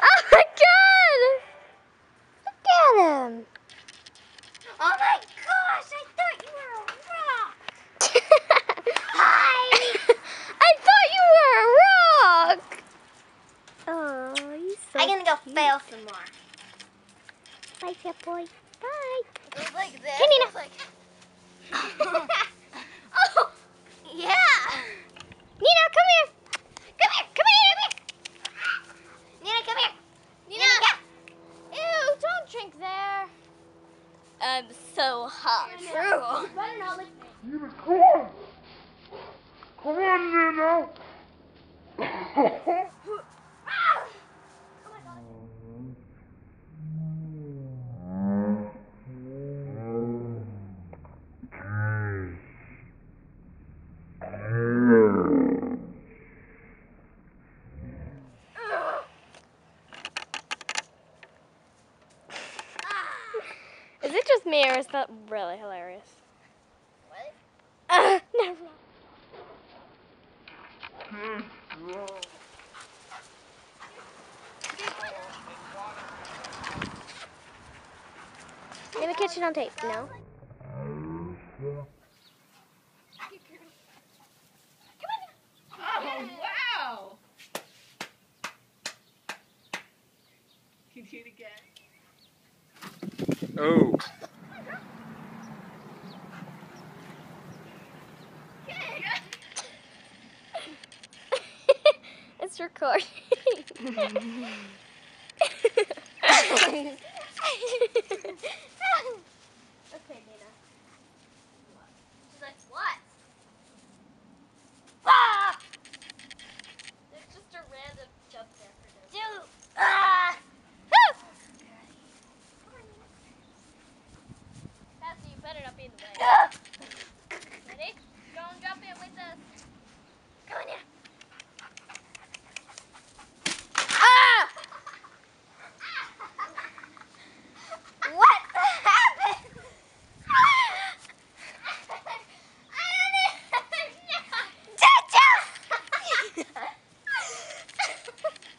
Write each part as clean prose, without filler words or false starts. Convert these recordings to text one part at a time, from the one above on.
Oh my god! Look at him! Oh my gosh, I thought you were a rock! Hi! I thought you were a rock! Oh, he's so I'm gonna go cute. fail some more. Bye, Pet Boy. Bye. It goes like this. Hey, Nina. It goes like... Oh! Yeah! Nina, come here. Come here! Come here! Come here! Nina, come here! Nina! Ew, don't drink there. I'm so hot. True. Better not lick me. Nina, come on! Come on, Nina! Is it just me or is that really hilarious? What? Never mind. Maybe kitchen on tape, no? Oh, wow! Can you do it again? Oh. It's recording. Okay, Nina. She's like, what? Ah! There's just a random jump there for this. Dude! Ah! Cassie, you better not be in the way. Ah! Ready? Don't jump in with us. Come on here. Ah! What happened? I don't even know.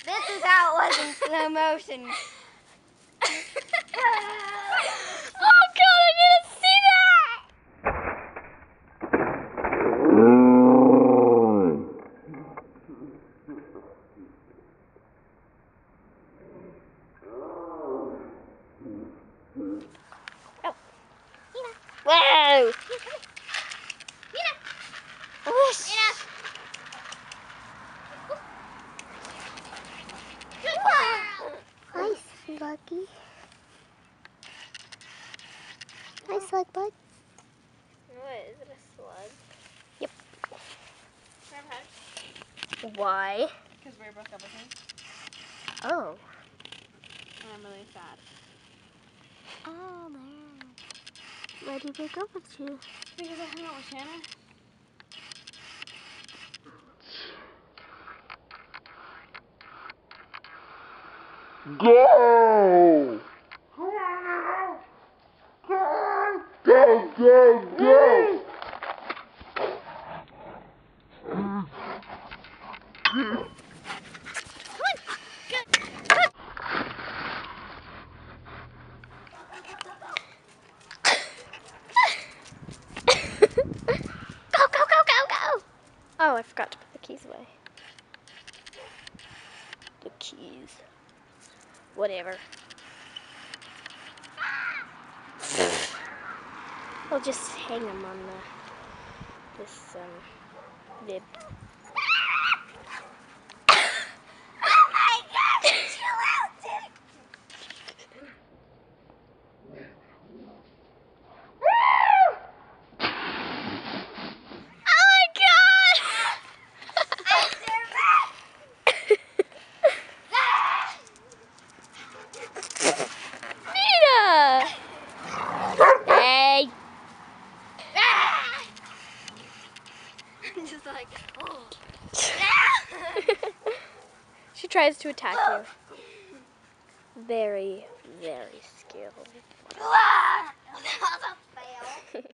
This is how it was in slow motion. Oh god, I didn't see that! Oh. Nina. Whoa! Nina. Whoosh. Nina. Good girl. Hi, Sluggy. Hi, Slug Bug. What, is it a slug? Yep. Can I have a hug? Why? Because we broke up with him. Oh. And I'm really sad. Oh, man. Why did he break up with you? Because I hung out with Shannon. Go! Go, go, go! Go, go, go, go, go! Oh, I forgot to put the keys away. The keys. Whatever. We'll just hang them on this bib. Oh my gosh, chill out, dude. Oh my god! I'm Nina! Hey! I'm just like, oh. She tries to attack you. Very, very skilled. Ah!